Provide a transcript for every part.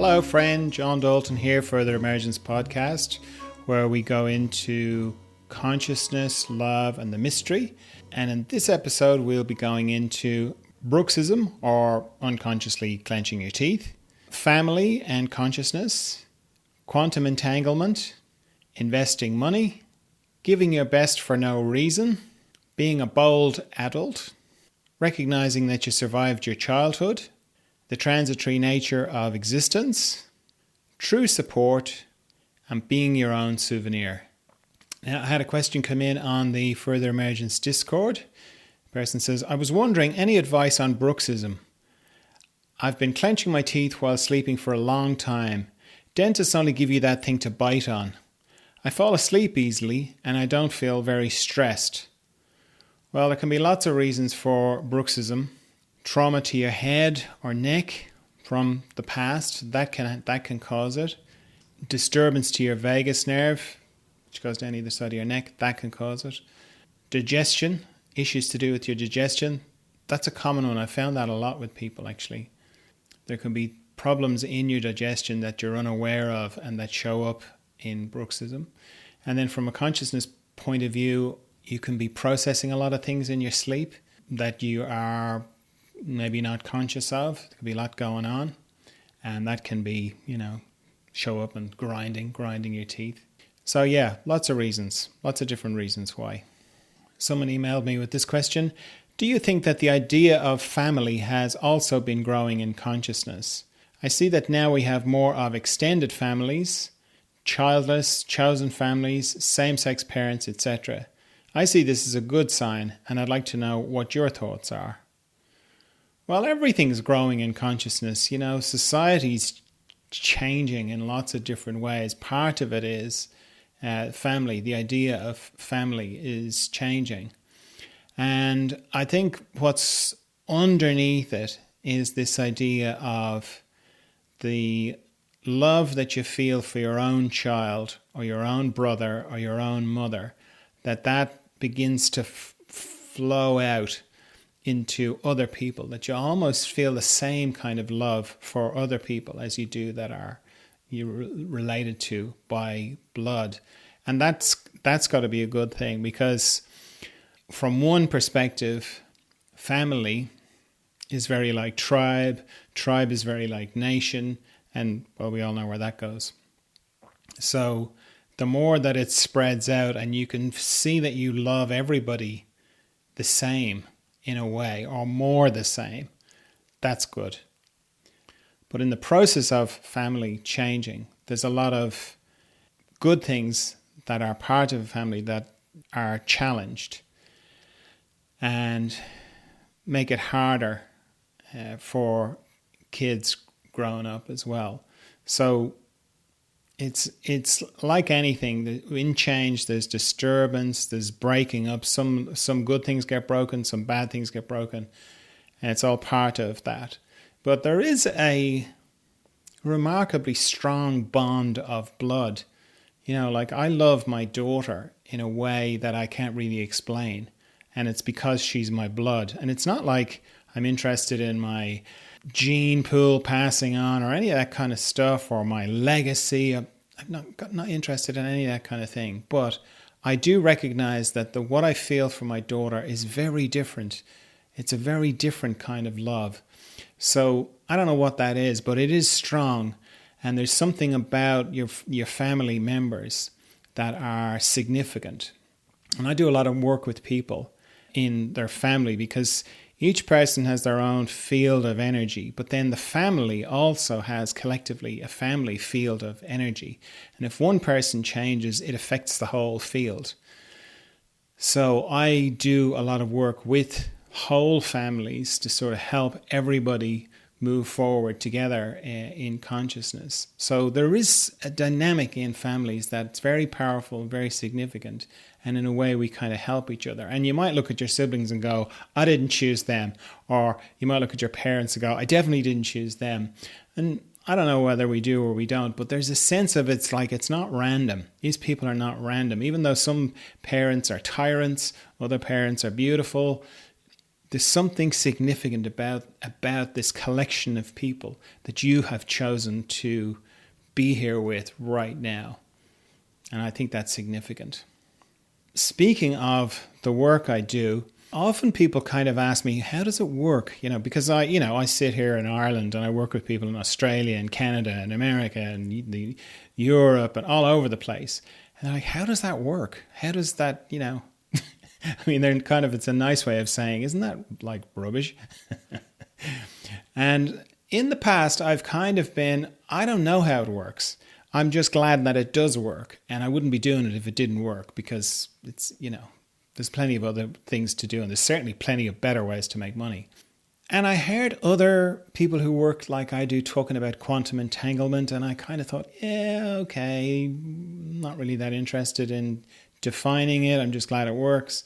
Hello, friend. John Dalton here for the Emergence podcast, where we go into consciousness, love, and the mystery. And in this episode, we'll be going into Bruxism, or unconsciously clenching your teeth, family and consciousness, quantum entanglement, investing money, giving your best for no reason, being a bold adult, recognizing that you survived your childhood, the transitory nature of existence, true support, and being your own souvenir. Now, I had a question come in on the Further Emergence Discord. The person says, I was wondering, any advice on Bruxism? I've been clenching my teeth while sleeping for a long time. Dentists only give you that thing to bite on. I fall asleep easily and I don't feel very stressed. Well, there can be lots of reasons for Bruxism. Trauma to your head or neck from the past, that can cause it. Disturbance to your vagus nerve, which goes down either side of your neck, that can cause it. Digestion, issues to do with your digestion, that's a common one. I found that a lot with people actually. There can be problems in your digestion that you're unaware of and that show up in Bruxism. And then from a consciousness point of view, you can be processing a lot of things in your sleep that you are maybe not conscious of. There could be a lot going on, and that can be, show up and grinding your teeth. So yeah, lots of different reasons why. Someone emailed me with this question. Do you think that the idea of family has also been growing in consciousness? I see that now we have more of extended families, childless, chosen families, same-sex parents, etc. I see this as a good sign, and I'd like to know what your thoughts are. Well, everything's growing in consciousness. Society's changing in lots of different ways. Part of it is family. The idea of family is changing. And I think what's underneath it is this idea of the love that you feel for your own child or your own brother or your own mother, that begins to flow out into other people, that you almost feel the same kind of love for other people as you do that are you related to by blood. And that's got to be a good thing, because from one perspective, family is very like tribe is very like nation, and well, we all know where that goes. So the more that it spreads out and you can see that you love everybody the same in a way, or more the same, that's good. But in the process of family changing, there's a lot of good things that are part of a family that are challenged and make it harder for kids growing up as well. So it's like anything. In change, there's disturbance, there's breaking up. Some good things get broken, some bad things get broken, and it's all part of that. But there is a remarkably strong bond of blood. Like I love my daughter in a way that I can't really explain, and it's because she's my blood. And it's not like I'm interested in my gene pool passing on or any of that kind of stuff, or my legacy. I'm not interested in any of that kind of thing. But I do recognize that what I feel for my daughter is very different. It's a very different kind of love. So I don't know what that is, but it is strong. And there's something about your family members that are significant. And I do a lot of work with people in their family, because each person has their own field of energy, but then the family also has collectively a family field of energy. And if one person changes, it affects the whole field. So I do a lot of work with whole families to sort of help everybody move forward together in consciousness. So there is a dynamic in families that's very powerful, very significant, and in a way we kind of help each other. And you might look at your siblings and go, I didn't choose them. Or you might look at your parents and go, I definitely didn't choose them. And I don't know whether we do or we don't, but there's a sense of it's not random. These people are not random. Even though some parents are tyrants, other parents are beautiful, there's something significant about this collection of people that you have chosen to be here with right now. And I think that's significant. Speaking of the work I do, often people kind of ask me, how does it work? Because I sit here in Ireland and I work with people in Australia and Canada and America and Europe and all over the place. And they're like, how does that work? How does that, I mean, it's a nice way of saying, isn't that like rubbish? And in the past, I've kind of been, I don't know how it works. I'm just glad that it does work. And I wouldn't be doing it if it didn't work, because it's, there's plenty of other things to do. And there's certainly plenty of better ways to make money. And I heard other people who work like I do talking about quantum entanglement. And I kind of thought, yeah, okay, not really that interested in defining it. I'm just glad it works.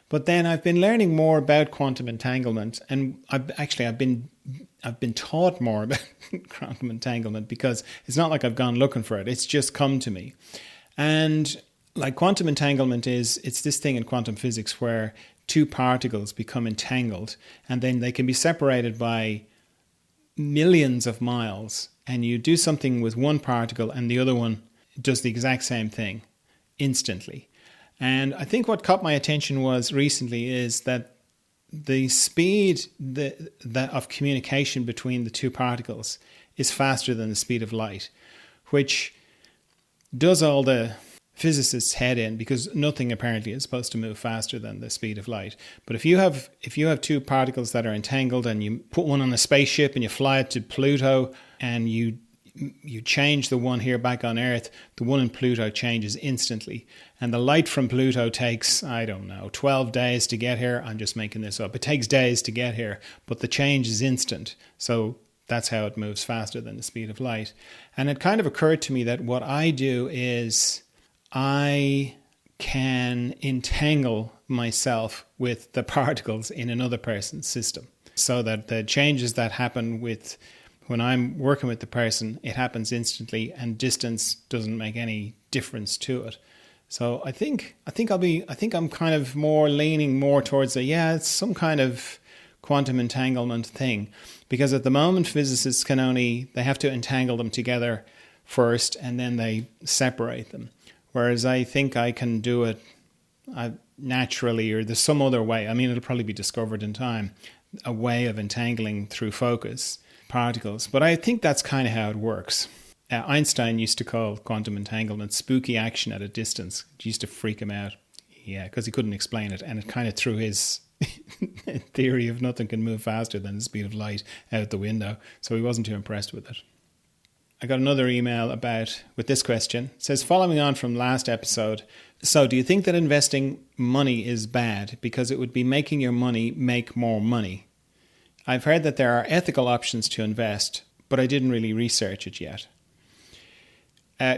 But then I've been learning more about quantum entanglement, and I've been taught more about quantum entanglement, because it's not like I've gone looking for it. It's just come to me. And like quantum entanglement it's this thing in quantum physics where two particles become entangled, and then they can be separated by millions of miles, and you do something with one particle and the other one does the exact same thing instantly. And I think what caught my attention was recently is that the speed of communication between the two particles is faster than the speed of light, which does all the physicists' head in, because nothing apparently is supposed to move faster than the speed of light. But if you have two particles that are entangled and you put one on a spaceship and you fly it to Pluto and you change the one here back on Earth, the one in Pluto changes instantly. And the light from Pluto takes, 12 days to get here. I'm just making this up. It takes days to get here, but the change is instant. So that's how it moves faster than the speed of light. And it kind of occurred to me that what I do is I can entangle myself with the particles in another person's system, so that the changes that happen when I'm working with the person, it happens instantly, and distance doesn't make any difference to it. So I think I'm kind of more leaning more towards it's some kind of quantum entanglement thing, because at the moment physicists they have to entangle them together first and then they separate them. Whereas I think I can do it naturally, or there's some other way. I mean, it'll probably be discovered in time, a way of entangling through focus particles. But I think that's kind of how it works. Einstein used to call quantum entanglement spooky action at a distance. It used to freak him out. Yeah, because he couldn't explain it. And it kind of threw his theory of nothing can move faster than the speed of light out the window. So he wasn't too impressed with it. I got another email with this question. It says, following on from last episode, so do you think that investing money is bad because it would be making your money make more money? I've heard that there are ethical options to invest, but I didn't really research it yet.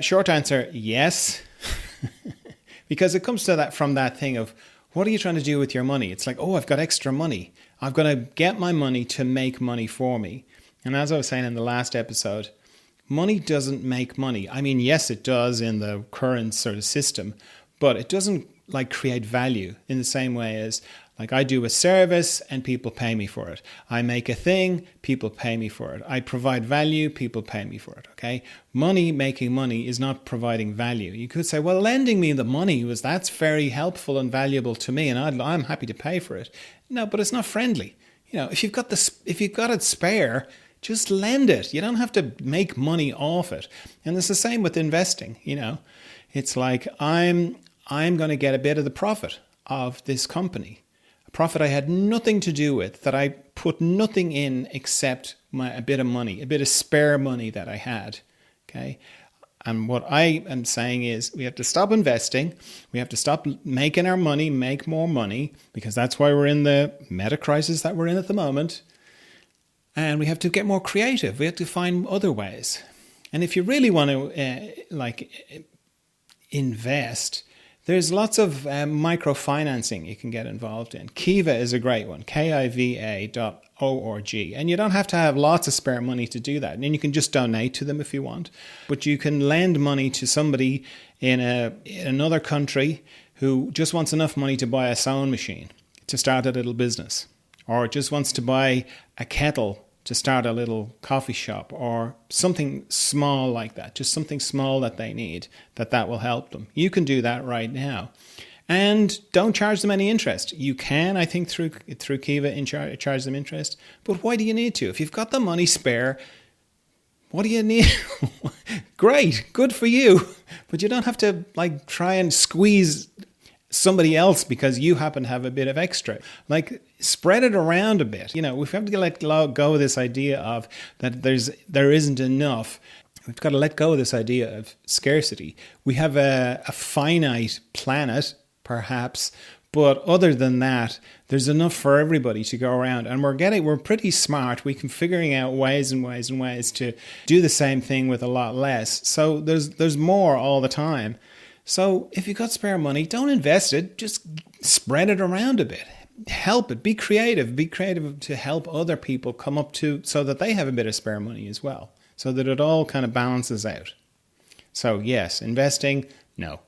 Short answer, yes. Because it comes to from that thing of, what are you trying to do with your money? It's like, I've got extra money. I've got to get my money to make money for me. And as I was saying in the last episode, money doesn't make money. I mean, yes, it does in the current sort of system, but it doesn't create value in the same way as I do a service and people pay me for it. I make a thing, people pay me for it. I provide value, people pay me for it. Okay, making money is not providing value. You could say, well, lending me the money that's very helpful and valuable to me, and I'm happy to pay for it. No, but it's not friendly. If you've got it spare, just lend it. You don't have to make money off it. And it's the same with investing. It's like I'm going to get a bit of the profit of this company. Profit I had nothing to do with, that I put nothing in except a bit of money, a bit of spare money that I had. Okay. And what I am saying is we have to stop investing. We have to stop making our money make more money, because that's why we're in the meta crisis that we're in at the moment. And we have to get more creative. We have to find other ways. And if you really want to invest, there's lots of microfinancing you can get involved in. Kiva is a great one, kiva.org. And you don't have to have lots of spare money to do that. And you can just donate to them if you want. But you can lend money to somebody in another country who just wants enough money to buy a sewing machine to start a little business. or just wants to buy a kettle to start a little coffee shop, or something small like that, just something small that they need, that will help them. You can do that right now. And don't charge them any interest. You can, I think, through Kiva charge them interest. But why do you need to? If you've got the money spare, what do you need? Great, good for you. But you don't have to try and squeeze somebody else because you happen to have a bit of extra. Spread it around a bit. We have to let go of this idea of that there isn't enough. We've got to let go of this idea of scarcity. We have a finite planet, perhaps, but other than that, there's enough for everybody to go around. And we're pretty smart. We can figuring out ways and ways and ways to do the same thing with a lot less. So there's more all the time. So if you've got spare money, don't invest it. Just spread it around a bit. Help it. Be creative. Be creative to help other people come up to so that they have a bit of spare money as well. So that it all kind of balances out. So yes, investing, no.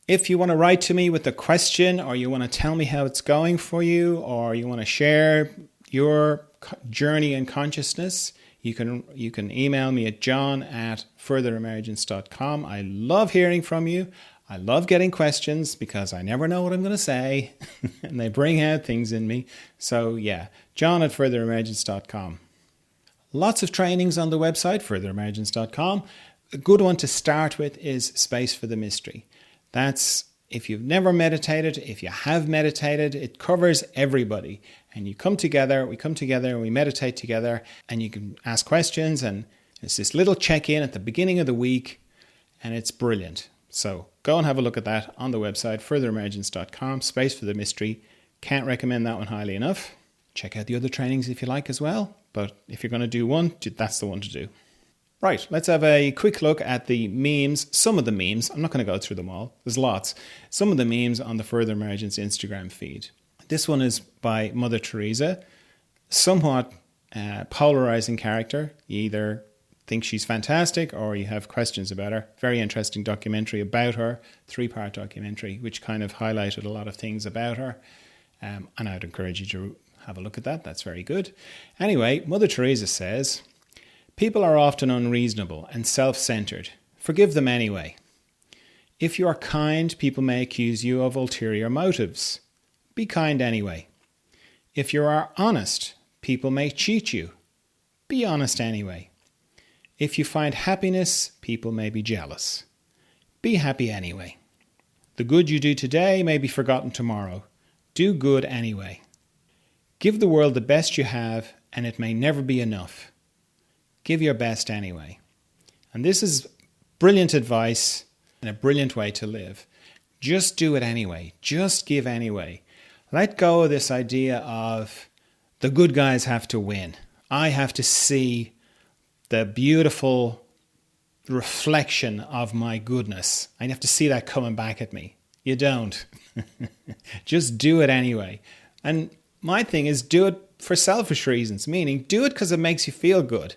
If you want to write to me with a question, or you want to tell me how it's going for you, or you want to share your journey in consciousness, you can email me at john@furtheremergence.com. I love hearing from you. I love getting questions because I never know what I'm going to say and they bring out things in me. So yeah, john@furtheremergence.com. Lots of trainings on the website, furtheremergence.com. A good one to start with is Space for the Mystery. That's if you've never meditated, if you have meditated, it covers everybody. And we come together and we meditate together, and you can ask questions, and it's this little check-in at the beginning of the week, and it's brilliant. So go and have a look at that on the website, furtheremergence.com, Space for the Mystery. Can't recommend that one highly enough. Check out the other trainings if you like as well, but if you're going to do one, that's the one to do. Right, let's have a quick look at the memes, some of the memes. I'm not going to go through them all. There's lots. Some of the memes on the Further Emergence Instagram feed. This one is by Mother Teresa. Somewhat polarizing character. You either think she's fantastic or you have questions about her. Very interesting documentary about her. 3-part documentary, which kind of highlighted a lot of things about her. And I'd encourage you to have a look at that. That's very good. Anyway, Mother Teresa says, "People are often unreasonable and self-centered. Forgive them anyway. If you are kind, people may accuse you of ulterior motives. Be kind anyway. If you are honest, people may cheat you. Be honest anyway. If you find happiness, people may be jealous. Be happy anyway. The good you do today may be forgotten tomorrow. Do good anyway. Give the world the best you have, and it may never be enough. Give your best anyway." And this is brilliant advice and a brilliant way to live. Just do it anyway. Just give anyway. Let go of this idea of the good guys have to win. I have to see the beautiful reflection of my goodness. I have to see that coming back at me. You don't. Just do it anyway. And my thing is, do it for selfish reasons, meaning do it because it makes you feel good.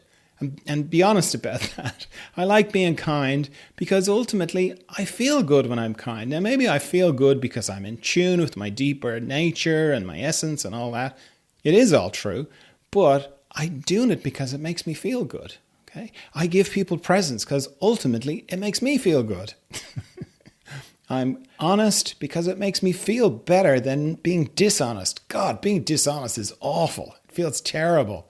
And be honest about that. I like being kind because ultimately I feel good when I'm kind. Now maybe I feel good because I'm in tune with my deeper nature and my essence and all that. It is all true, but I'm doing it because it makes me feel good. Okay? I give people presents because ultimately it makes me feel good. I'm honest because it makes me feel better than being dishonest. God, being dishonest is awful. It feels terrible.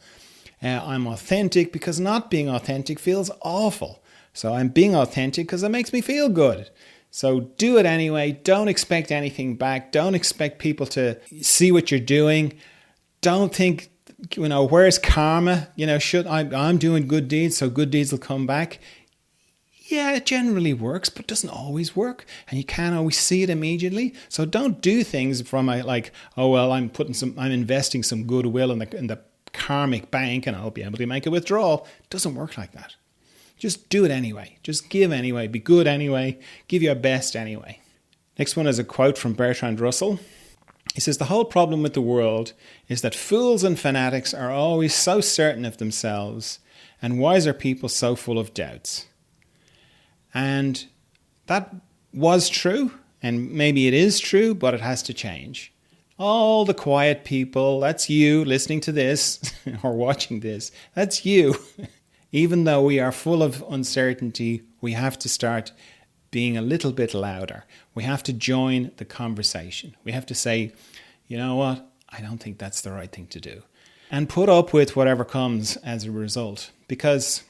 I'm authentic because not being authentic feels awful. So I'm being authentic because it makes me feel good. So do it anyway. Don't expect anything back. Don't expect people to see what you're doing. Don't think, where's karma? I'm doing good deeds, so good deeds will come back. Yeah, it generally works, but it doesn't always work. And you can't always see it immediately. So don't do things from I'm investing some goodwill in the karmic bank and I'll be able to make a withdrawal. It doesn't work like that. Just do it anyway. Just give anyway. Be good anyway. Give your best anyway. Next one is a quote from Bertrand Russell. He says, "The whole problem with the world is that fools and fanatics are always so certain of themselves and wiser people so full of doubts." And that was true, and maybe it is true, but it has to change. All the quiet people, that's you listening to this or watching this. That's you. Even though we are full of uncertainty, we have to start being a little bit louder. We have to join the conversation. We have to say, you know what? I don't think that's the right thing to do. And put up with whatever comes as a result. Because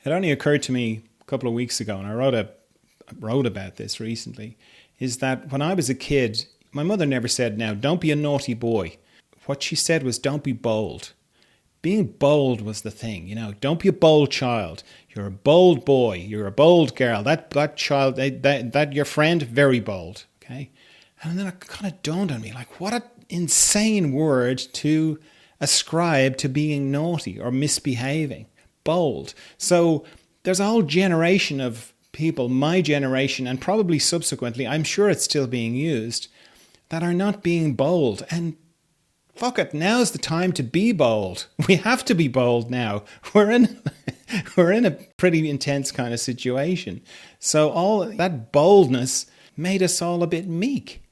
it only occurred to me a couple of weeks ago, and I wrote about this recently, is that when I was a kid, my mother never said, now, don't be a naughty boy. What she said was, don't be bold. Being bold was the thing, Don't be a bold child. You're a bold boy. You're a bold girl. That child, that your friend, very bold, okay? And then it kind of dawned on me, like, what an insane word to ascribe to being naughty or misbehaving. Bold. So there's a whole generation of people, my generation, and probably subsequently, I'm sure it's still being used, that are not being bold. And fuck it, now's the time to be bold. We have to be bold now. We're in a pretty intense kind of situation. So all that boldness made us all a bit meek,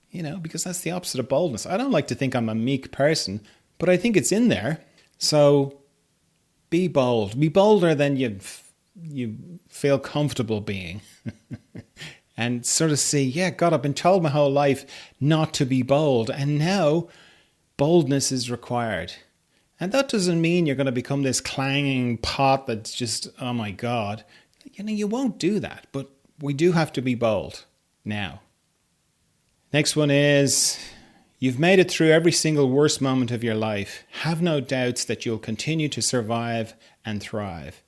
because that's the opposite of boldness. I don't like to think I'm a meek person, but I think it's in there. So be bold. Be bolder than you feel comfortable being. And sort of see, yeah, God, I've been told my whole life not to be bold. And now boldness is required. And that doesn't mean you're going to become this clanging pot that's just, oh my God. You won't do that. But we do have to be bold now. Next one is, you've made it through every single worst moment of your life. Have no doubts that you'll continue to survive and thrive.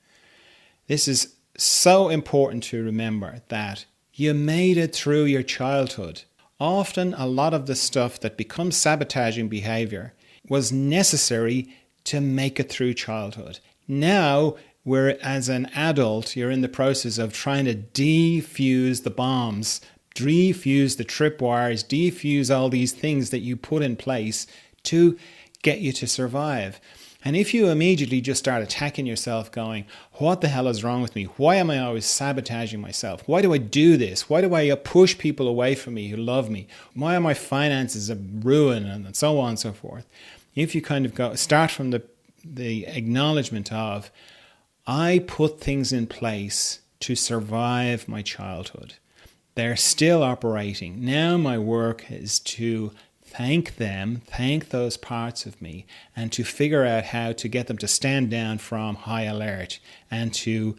This is so important to remember, that you made it through your childhood. Often a lot of the stuff that becomes sabotaging behavior was necessary to make it through childhood. Now, as an adult, you're in the process of trying to defuse the bombs, defuse the tripwires, defuse all these things that you put in place to get you to survive. And if you immediately just start attacking yourself going, what the hell is wrong with me? Why am I always sabotaging myself? Why do I do this? Why do I push people away from me who love me? Why are my finances a ruin? And so on and so forth. If you kind of start from the acknowledgement of, I put things in place to survive my childhood. They're still operating. Now my work is to thank those parts of me, and to figure out how to get them to stand down from high alert and to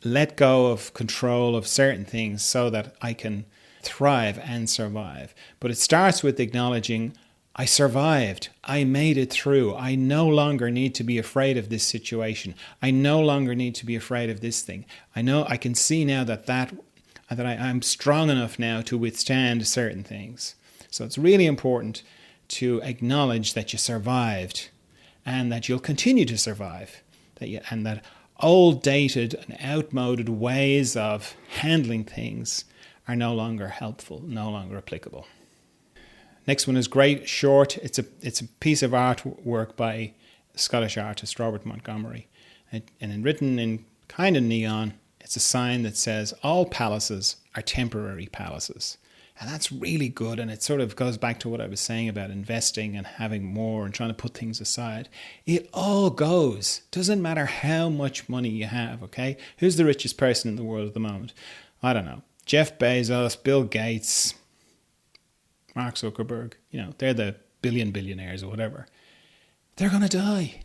let go of control of certain things so that I can thrive and survive. But it starts with acknowledging, I survived. I made it through. I no longer need to be afraid of this situation. I no longer need to be afraid of this thing. I know I can see now that I'm strong enough now to withstand certain things. So it's really important to acknowledge that you survived and that you'll continue to survive, and that old, dated and outmoded ways of handling things are no longer helpful, no longer applicable. Next one is great, short. It's a piece of artwork by Scottish artist Robert Montgomery, and written in kind of neon. It's a sign that says, all palaces are temporary palaces. And that's really good, and it sort of goes back to what I was saying about investing and having more and trying to put things aside. It all goes. Doesn't matter how much money you have, okay? Who's the richest person in the world at the moment? I don't know. Jeff Bezos, Bill Gates, Mark Zuckerberg. They're the billionaires or whatever. They're going to die.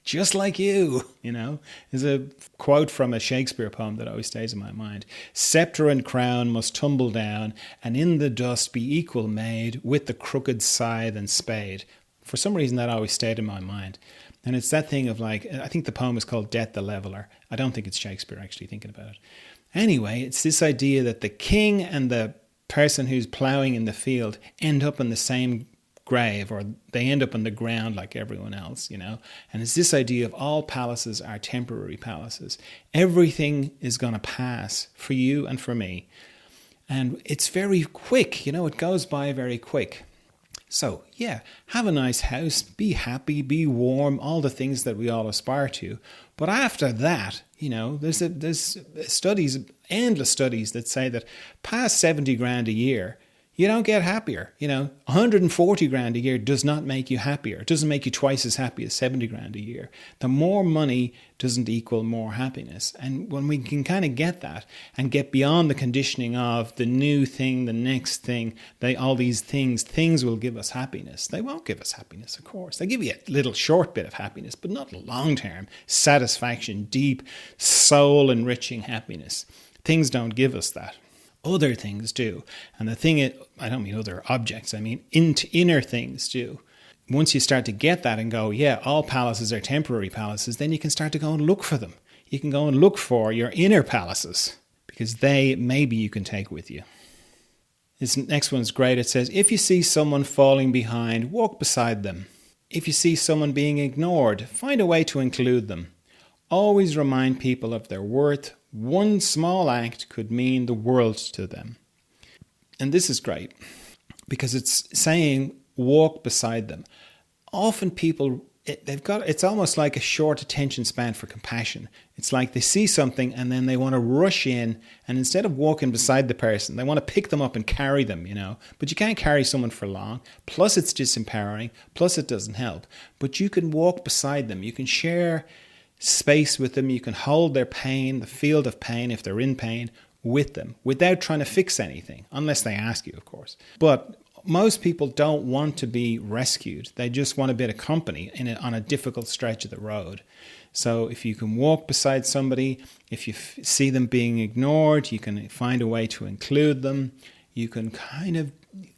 Just like you, There's a quote from a Shakespeare poem that always stays in my mind. Sceptre and crown must tumble down, and in the dust be equal made with the crooked scythe and spade. For some reason that always stayed in my mind. And it's that thing of I think the poem is called Death the Leveller. I don't think it's Shakespeare actually thinking about it. Anyway, it's this idea that the king and the person who's ploughing in the field end up in the same grave, or they end up on the ground like everyone else, And it's this idea of all palaces are temporary palaces. Everything is going to pass for you and for me. And it's very quick, it goes by very quick. So, yeah, have a nice house, be happy, be warm, all the things that we all aspire to. But after that, there's studies, endless studies that say that past 70 grand a year, you don't get happier. 140 grand a year does not make you happier. It doesn't make you twice as happy as 70 grand a year. The more money doesn't equal more happiness. And when we can kind of get that and get beyond the conditioning of the new thing, the next thing, all these things will give us happiness. They won't give us happiness, of course. They give you a little short bit of happiness, but not long-term satisfaction, deep, soul-enriching happiness. Things don't give us that. Other things do. And the thing is, I don't mean other objects, I mean inner things do. Once you start to get that and go, yeah, all palaces are temporary palaces, then you can start to go and look for them. You can go and look for your inner palaces, because maybe you can take with you. This next one's great. It says, if you see someone falling behind, walk beside them. If you see someone being ignored, find a way to include them. Always remind people of their worth. One small act could mean the world to them. And this is great because it's saying walk beside them. Often people, it's almost like a short attention span for compassion. It's like they see something and then they want to rush in, and instead of walking beside the person, they want to pick them up and carry them, But you can't carry someone for long. Plus it's disempowering. Plus it doesn't help. But you can walk beside them. You can share space with them. You can hold their pain, the field of pain, if they're in pain, with them without trying to fix anything, unless they ask you, of course. But most people don't want to be rescued. They just want a bit of company on a difficult stretch of the road. So if you can walk beside somebody, if you see them being ignored, you can find a way to include them. You can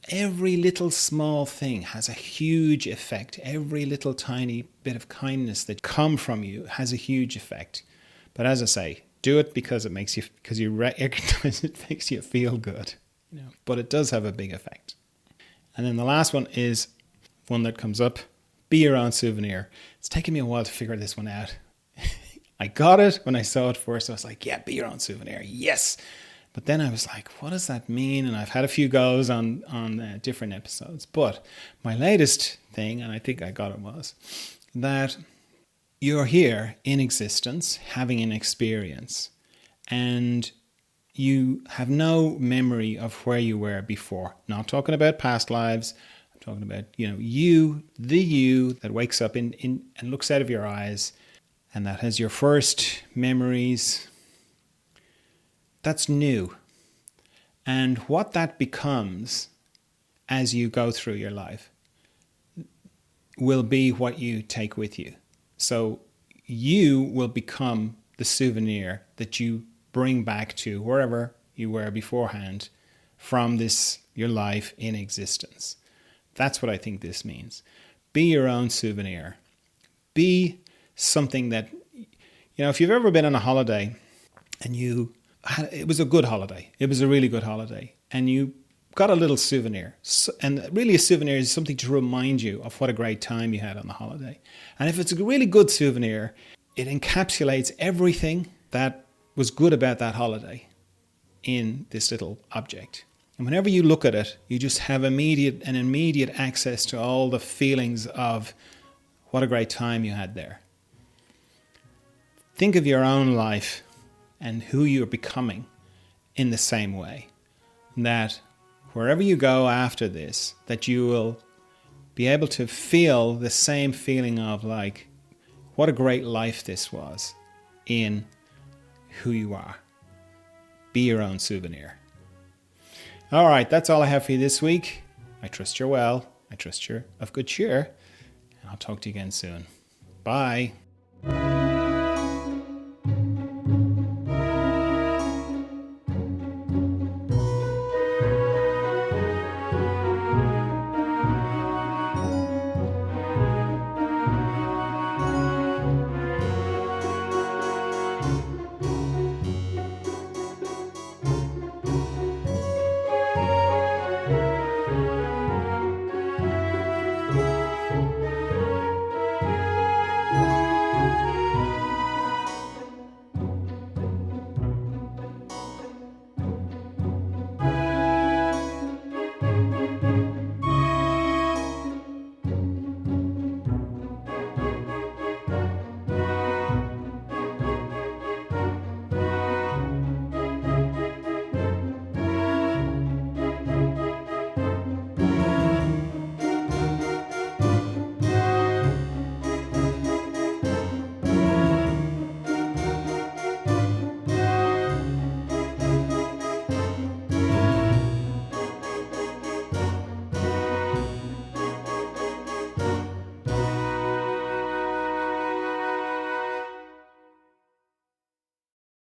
every little small thing has a huge effect. Every little tiny bit of kindness that come from you has a huge effect. But as I say, do it because you recognize it makes you feel good. But it does have a big effect. And then the last one is one that comes up. Be your own souvenir. It's taken me a while to figure this one out. I got it when I saw it first. I was like, yeah, be your own souvenir. Yes. But then I was like, what does that mean? And I've had a few goes on different episodes. But my latest thing, and I think I got it, was that you're here in existence, having an experience, and you have no memory of where you were before. Not talking about past lives. I'm talking about, the you that wakes up in and looks out of your eyes, and that has your first memories. That's new. And what that becomes as you go through your life will be what you take with you. So you will become the souvenir that you bring back to wherever you were beforehand from your life in existence. That's what I think this means. Be your own souvenir. Be something that, if you've ever been on a holiday and it was a good holiday. It was a really good holiday. And you got a little souvenir. And really a souvenir is something to remind you of what a great time you had on the holiday. And if it's a really good souvenir, it encapsulates everything that was good about that holiday in this little object. And whenever you look at it, you just have immediate access to all the feelings of what a great time you had there. Think of your own life and who you're becoming in the same way. That wherever you go after this, that you will be able to feel the same feeling of like, what a great life this was in who you are. Be your own souvenir. All right, that's all I have for you this week. I trust you're well. I trust you're of good cheer. And I'll talk to you again soon. Bye.